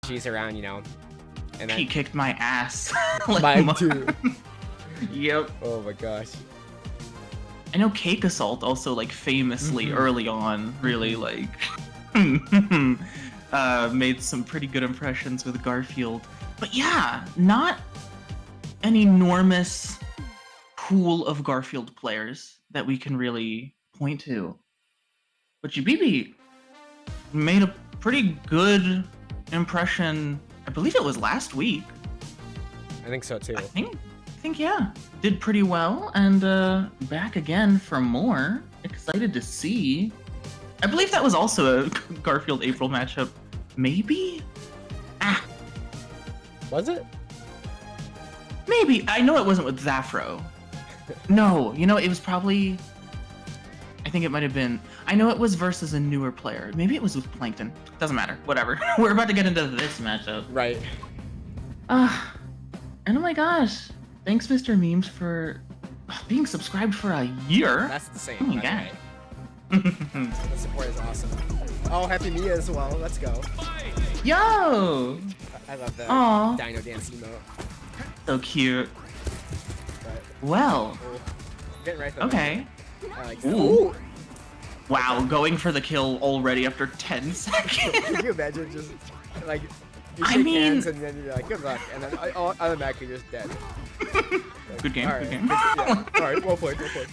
cheese around, you know. And then He kicked my ass. Like, mine too. Yep. Oh my gosh. I know Cake Assault also like famously early on really like made some pretty good impressions with Garfield. But yeah, not an enormous pool of Garfield players that we can really point to. But Jabibi made a pretty good impression. I believe it was last week. I think so too. I think yeah, did pretty well, and back again for more. Excited to see. I believe that was also a Garfield April matchup. Maybe? Ah, Was it? maybe. I know it wasn't with Zafro. No, you know, it was probably... I think it might have been... I know it was versus a newer player. Maybe it was with Plankton. Doesn't matter. Whatever. We're about to get into this matchup. Right. And oh my gosh. Thanks, Mr. Memes, for being subscribed for a year. That's the same. Oh my by the god. way. The support is awesome. Oh, Happy Mia as well. Let's go. Yo! I love the Aw. Dino Dance emote. So cute. But, Well, oh, getting right there. okay. I like that. Ooh. Wow, going for the kill already after 10 seconds. Can you imagine just like you I shake mean- hands and then you're like good luck and then automatically you're just dead. Like, Good game, all right, good game. yeah. All right, well played, well played.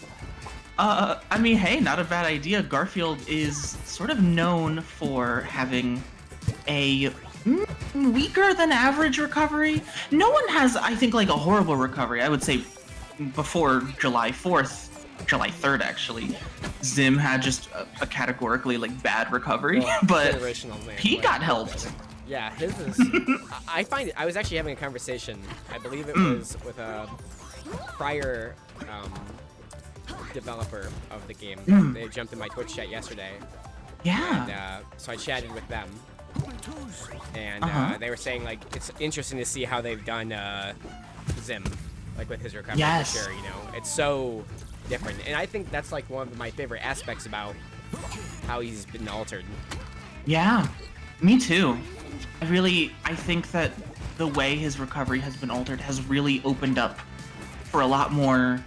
I mean, hey, not a bad idea. Garfield is sort of known for having a weaker than average recovery. No one has, I think, like a horrible recovery. I would say before July 4th, July 3rd actually, Zim had just a categorically like bad recovery, Well, but generational, man. he Like, got helped. Yeah, his is. I find it. I was actually having a conversation. I believe it was with a prior developer of the game. They jumped in my Twitch chat yesterday. Yeah. And, so I chatted with them, and Uh-huh. they were saying like it's interesting to see how they've done Zim, like with his recovery. Yes. For sure, you know, it's so different, and I think that's like one of my favorite aspects about how he's been altered. Yeah, me too. I think that the way his recovery has been altered has really opened up for a lot more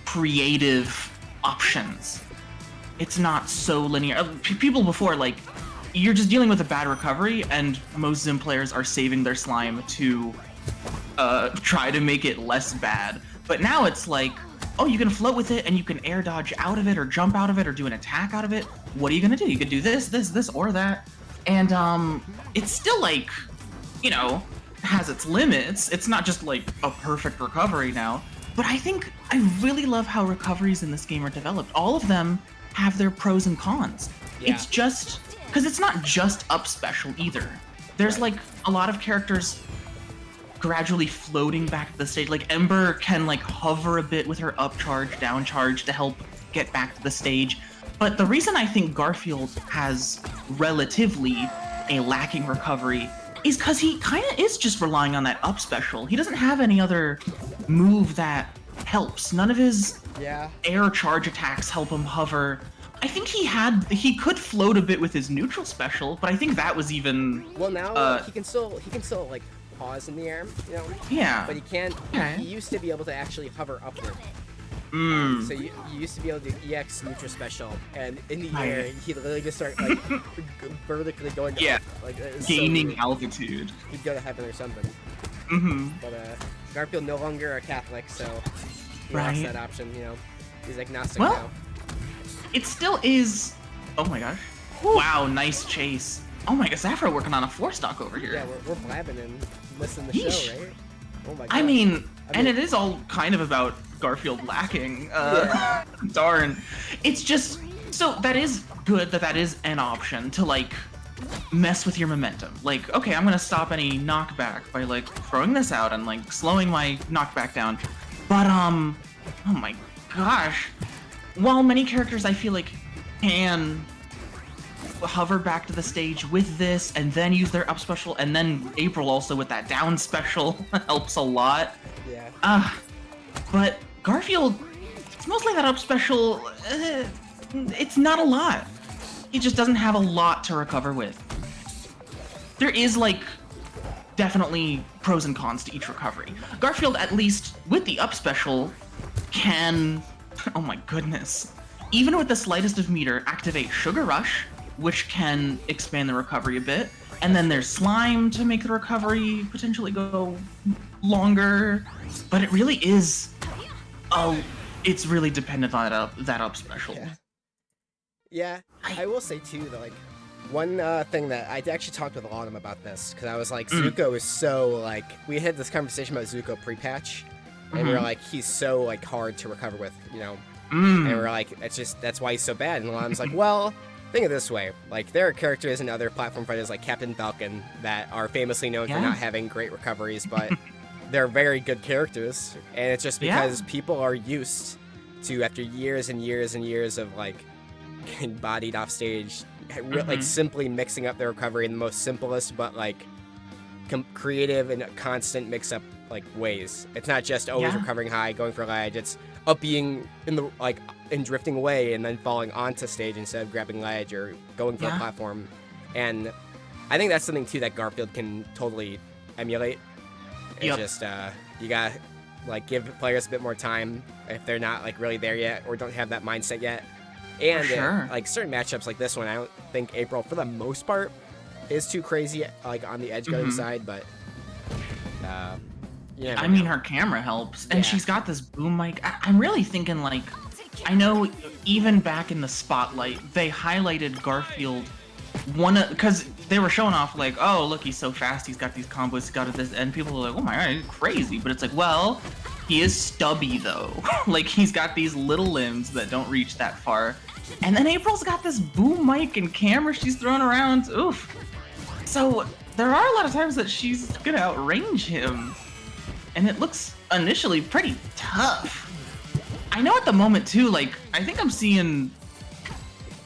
creative options. It's not so linear. People before, like, you're just dealing with a bad recovery, and most Zim players are saving their slime to try to make it less bad. But now it's like, oh, you can float with it, and you can air dodge out of it, or jump out of it, or do an attack out of it. What are you gonna do? You could do this, this, this, or that. And it's still like, you know, has its limits. It's not just like a perfect recovery now. But I think I really love how recoveries in this game are developed. All of them have their pros and cons. Yeah. It's just, because it's not just up special either. There's like a lot of characters gradually floating back to the stage. Like Ember can like hover a bit with her up charge, down charge to help get back to the stage. But the reason I think Garfield has relatively a lacking recovery is because he kind of is just relying on that up special. He doesn't have any other move that helps. None of his air charge attacks help him hover. I think he could float a bit with his neutral special, but I think that was even... Well, now he can still like pause in the air, you know. Yeah. But he can't. Okay. He used to be able to actually hover upward. So you used to be able to do EX neutral special, and in the air, he'd literally just start like vertically going up. Like gaining altitude. He'd go to heaven or something. But Garfield no longer a Catholic, so he lost that option. You know, he's agnostic now. It still is. Oh my gosh! Woo. Wow, nice chase. Oh my gosh, Zafro working on a 4-stock over here. Yeah, we're blabbing and listening to the show, right? Oh my god. I mean, and it is all kind of about Garfield lacking. Darn. It's just, so that is good that is an option to like mess with your momentum. Like, okay, I'm gonna stop any knockback by like throwing this out and like slowing my knockback down. But oh my gosh. While many characters I feel like can hover back to the stage with this and then use their up special, and then April also with that down special helps a lot. Yeah. But Garfield, it's mostly that up special. It's not a lot. He just doesn't have a lot to recover with. There is like definitely pros and cons to each recovery. Garfield, at least with the up special, can, oh my goodness, even with the slightest of meter, activate Sugar Rush, which can expand the recovery a bit, and then there's Slime to make the recovery potentially go longer, but it really is, it's really dependent on that up special. Yeah, I will say too that, like, one thing that I actually talked with a lot of them about this, because I was like, Zuko is so, like, we had this conversation about Zuko pre-patch, and we were like, he's so, like, hard to recover with, you know, and we're like, that's why he's so bad, and I was like, well, think of it this way, like, there are characters in other platform fighters like Captain Falcon that are famously known for not having great recoveries, but they're very good characters, and it's just because people are used to, after years and years and years of, like, getting bodied off stage, like simply mixing up their recovery in the most simplest but like creative and constant mix-up like ways. It's not just always recovering high, going for a ledge. It's up being in the and drifting away and then falling onto stage instead of grabbing ledge or going for a platform. And I think that's something too that Garfield can totally emulate. It's just you gotta like give players a bit more time if they're not like really there yet or don't have that mindset yet. And like certain matchups like this one, I don't think April, for the most part, is too crazy like on the edge guarding side, but yeah. I mean, her camera helps, and she's got this boom mic. I'm really thinking like, I know even back in the spotlight, they highlighted Garfield because they were showing off like, oh look, he's so fast, he's got these combos, he's got this, and people were like, oh my god, he's crazy. But it's like, well, he is stubby though. Like he's got these little limbs that don't reach that far. And then April's got this boom mic and camera she's throwing around. Oof. So there are a lot of times that she's gonna outrange him. And it looks initially pretty tough. I know at the moment too, like, I think I'm seeing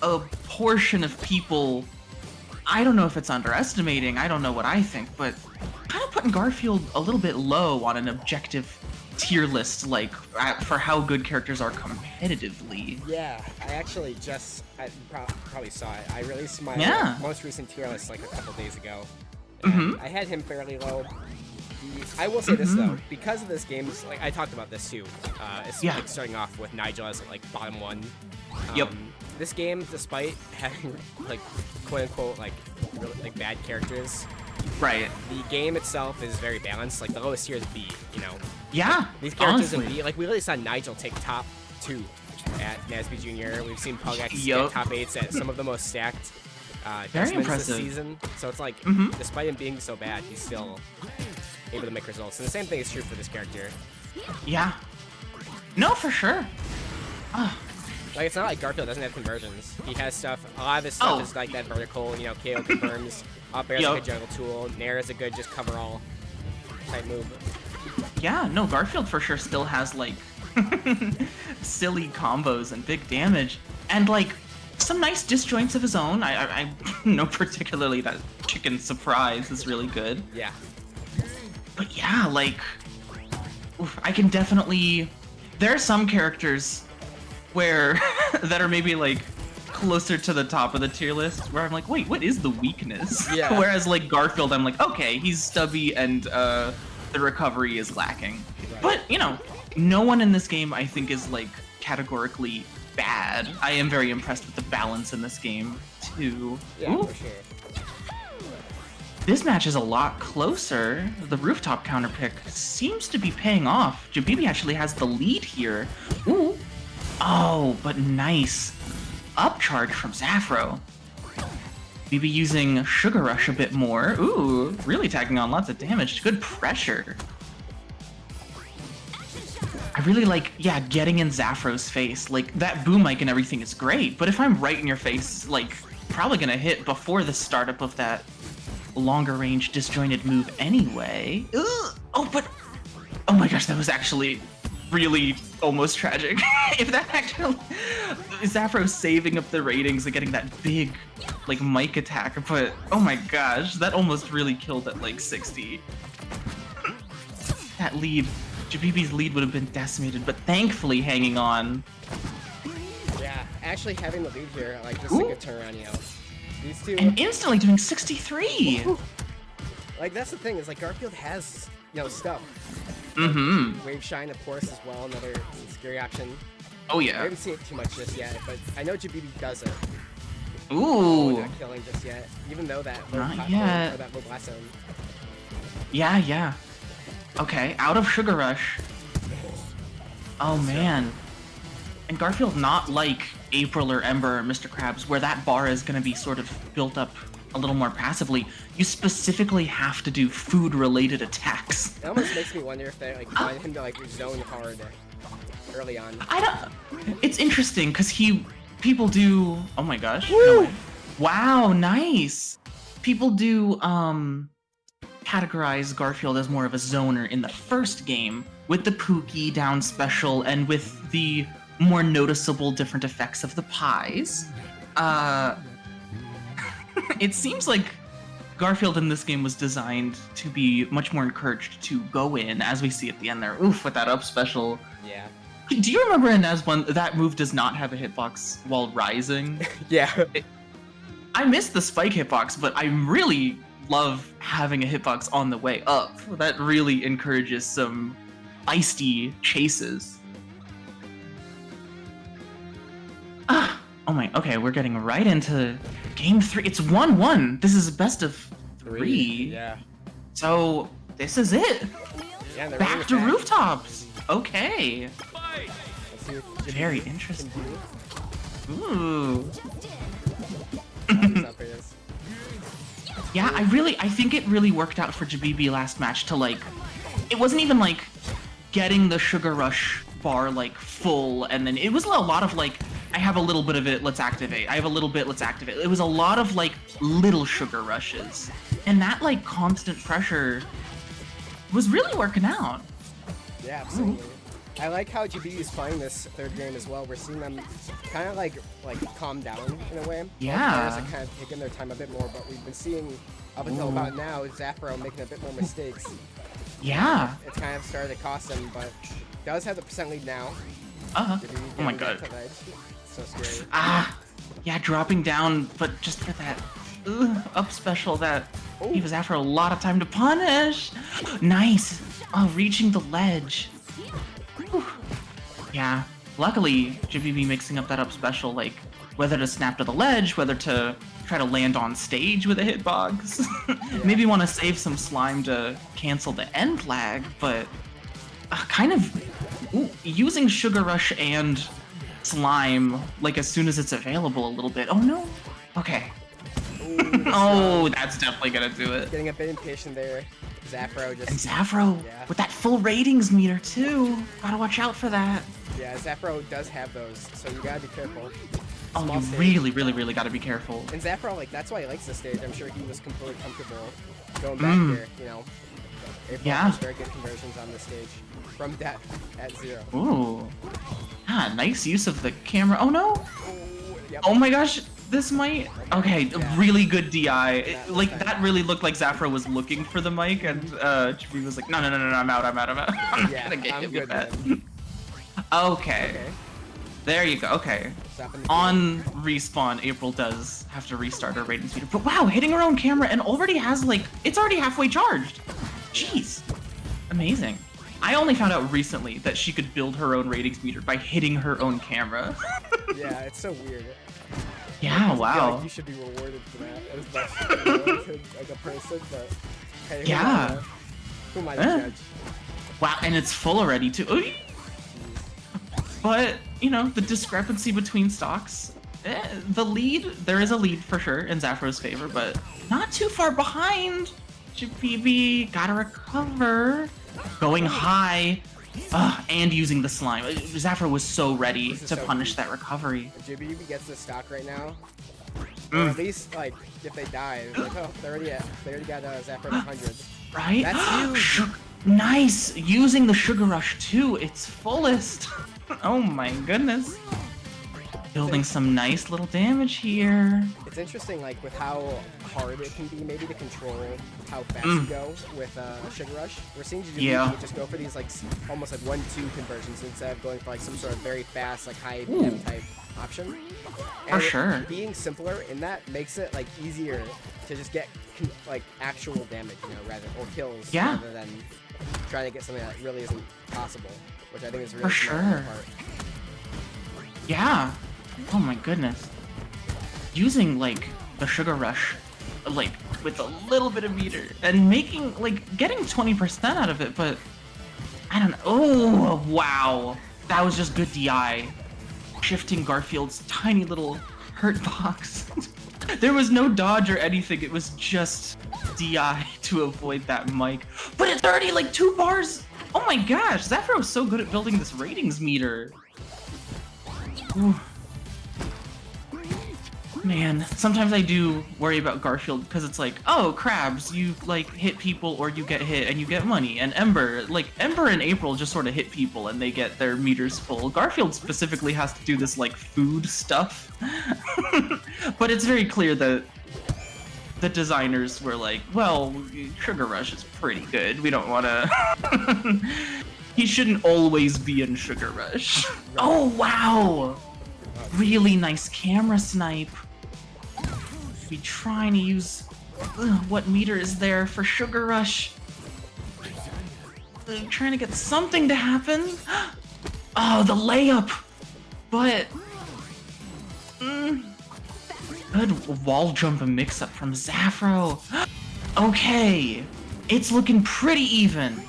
a portion of people, I don't know if it's underestimating, I don't know what I think, but kind of putting Garfield a little bit low on an objective tier list, like, for how good characters are competitively. Yeah, I actually I probably saw it. I released my most recent tier list like a couple days ago. I had him fairly low. I will say this though, because of this game, like I talked about this too. It's like starting off with Nigel as like bottom one. This game, despite having like quote unquote like really, like bad characters, the game itself is very balanced. Like the lowest tier is B, you know. Yeah. These characters in B, like we really saw Nigel take top 2 at NASB Junior. We've seen Pugex get top 8s at some of the most stacked very impressive this season. So it's like, despite him being so bad, he's still able to make results. And the same thing is true for this character. Yeah. No, for sure. Like, it's not like Garfield doesn't have conversions. He has stuff. A lot of his stuff is like that vertical, you know, KO confirms. Up air's a good juggle tool. Nair is a good just cover all type move. Yeah, no, Garfield for sure still has like silly combos and big damage. And like some nice disjoints of his own. I know particularly that chicken surprise is really good. Yeah. But yeah, like, I can definitely, there are some characters where, that are maybe like closer to the top of the tier list, where I'm like, wait, what is the weakness? Yeah. Whereas like Garfield, I'm like, okay, he's stubby and the recovery is lacking. Right. But, you know, no one in this game I think is like categorically bad. I am very impressed with the balance in this game too. Yeah, for sure. This match is a lot closer. The rooftop counter pick seems to be paying off. Jabibi actually has the lead here. Ooh. Oh, but nice upcharge from Zafro. Maybe using Sugar Rush a bit more. Ooh, really tagging on lots of damage. Good pressure. I really like, getting in Zafro's face. Like, that boom mic and everything is great, but if I'm right in your face, like, probably gonna hit before the startup of that longer range disjointed move anyway. Ugh. Oh my gosh, that was actually really almost tragic. If that actually, Zafro saving up the ratings and getting that big like mic attack, but oh my gosh, that almost really killed at like 60. That lead, Jabibi's lead would have been decimated, but thankfully hanging on. Yeah, actually having the lead here, like this is a good turnaround, you know. These two, and instantly doing 63. Like, that's the thing, is like Garfield has, you know, stuff. Mm-hmm. Wave Shine, of course, as well, another scary option. Oh I yeah. haven't seen it too much just yet, but I know Jabibi does it. Ooh. Not killing just yet, even though that low Not platform, yet. or that low blast zone. Yeah, yeah. Okay, out of Sugar Rush. Oh man. And Garfield, not like April or Ember or Mr. Krabs, where that bar is going to be sort of built up a little more passively. You specifically have to do food-related attacks. It almost makes me wonder if they like want him to like zone hard early on. I don't. It's interesting because people do. Oh my gosh. Woo! No way. Wow, nice. People do categorize Garfield as more of a zoner in the first game with the Pookie down special and with the more noticeable different effects of the pies. It seems like Garfield in this game was designed to be much more encouraged to go in, as we see at the end there. Oof, with that up special. Yeah. Do you remember in NASB1 that move does not have a hitbox while rising? Yeah. I miss the spike hitbox, but I really love having a hitbox on the way up. That really encourages some feisty chases. Oh my, okay, we're getting right into game 3. It's 1-1. This is best of 3. Yeah. So, this is it. Yeah, they're Back to rooftops. Okay. Let's see what Jabibi Very can interesting. do. Ooh. Up it is. Yeah, I think it really worked out for Jabibi last match to like, it wasn't even like getting the Sugar Rush bar like full, and then it was a lot of like, I have a little bit of it, let's activate. I have a little bit, let's activate. It was a lot of like little Sugar Rushes, and that like constant pressure was really working out. Yeah, absolutely. I like how Jabibi is playing this third game as well. We're seeing them kind of like calm down in a way. Yeah. Players are kind of taking their time a bit more, but we've been seeing up until about now Zafro making a bit more mistakes. Yeah. It's kind of started to cost him, but does have the percent lead now. Oh my god. So scary. Yeah, dropping down, but just for that up special that gave Zafro a lot of time to punish. Nice. Oh, reaching the ledge. Whew. Yeah, luckily Jabibi mixing up that up special, like whether to snap to the ledge, whether to try to land on stage with a hitbox. Yeah. Maybe want to save some slime to cancel the end lag, but kind of using Sugar Rush and slime like as soon as it's available a little bit. Oh no. Okay. Oh, that's definitely gonna do it. Getting a bit impatient there. Zafro just... And Zafro, yeah. with that full ratings meter too. Gotta watch out for that. Yeah, Zafro does have those, so you gotta be careful. Oh, Small you stage. really gotta be careful. And Zafro, like, that's why he likes this stage. I'm sure he was completely comfortable going back here, you know. April has very good conversions on this stage. From death at 0. Ooh. Nice use of the camera. Oh no! Yep. Oh my gosh, this might... Okay, Yeah. really good DI. Yeah, Like, that's that really looked like Zafro was looking for the mic, and Jabibi was like, no, I'm out. I'm not Yeah, gonna get I'm hit good, with that. man. Okay. Okay. There you go, okay. Stop in the On respawn, April does have to restart her ratings meter. But wow, hitting her own camera and already has like, it's already halfway charged. Jeez. Amazing. I only found out recently that she could build her own ratings meter by hitting her own camera. Yeah, it's so weird. Yeah, I feel wow. like you should be rewarded for that as much, you know, like a person, but hey, Yeah. Who am I to judge? Wow, and it's full already too. Ooh. But, you know, the discrepancy between stocks, the lead, there is a lead for sure in Zafro's favor, but not too far behind. Jabibi gotta recover. Going high, and using the slime. Zafro was so ready to punish that recovery. If Jabibi gets the stock right now, or at least, like, if they die, like, oh, they already got Zafro at 100. Right? That's huge. Nice! Using the Sugar Rush to its fullest. Oh my goodness. Building some nice little damage here. It's interesting, like, with how hard it can be, maybe to control how fast you go with Sugar Rush. We're seeing Jabibi just go for these, like, almost like 1-2 conversions instead of going for, like, some sort of very fast, like, high APM type option. And For sure. Being simpler in that makes it, like, easier to just get like actual damage, you know, or kills, Yeah. rather than trying to get something that really isn't possible, which I think is really For smart on their sure. part. Yeah. Oh my goodness. Using like the Sugar Rush, like with a little bit of meter and making like getting 20% out of it, but I don't know. Oh wow, that was just good DI. Shifting Garfield's tiny little hurt box. There was no dodge or anything. It was just DI to avoid that mic. But it's already like 2 bars. Oh my gosh, Zafro is so good at building this ratings meter. Ooh. Man, sometimes I do worry about Garfield because it's like, oh, crabs, you like hit people or you get hit and you get money. And Ember and April just sort of hit people and they get their meters full. Garfield specifically has to do this like food stuff. But it's very clear that the designers were like, well, Sugar Rush is pretty good. We don't want to... He shouldn't always be in Sugar Rush. Oh, wow! Really nice camera snipe. Be trying to use what meter is there for Sugar Rush. Trying to get something to happen. Oh, the layup. But good wall jump and mix up from Zafro. Okay, it's looking pretty even.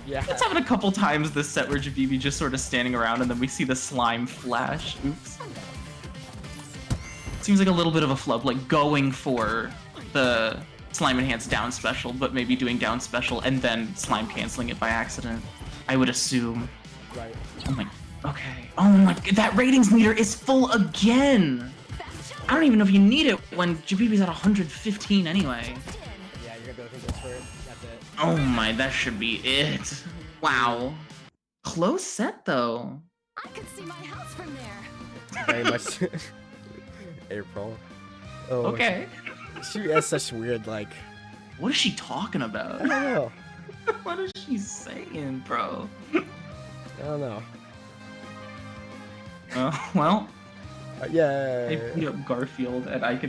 Yeah. It's happened a couple times this set where Jabibi just sort of standing around and then we see the slime flash. Oops. Seems like a little bit of a flub, like going for the slime enhanced down special, but maybe doing down special and then slime canceling it by accident. I would assume. Right. Oh my, okay. Oh my, that ratings meter is full again! I don't even know if you need it when Jabibi's at 115 anyway. Yeah, you're gonna go think this for it. That's it. Oh my, that should be it. Wow. Close set though. I could see my house from there. Very much. April. Oh, Okay. She has such weird, like... What is she talking about? I don't know. What is she saying, bro? I don't know. Well, Yeah. I beat up Garfield and I can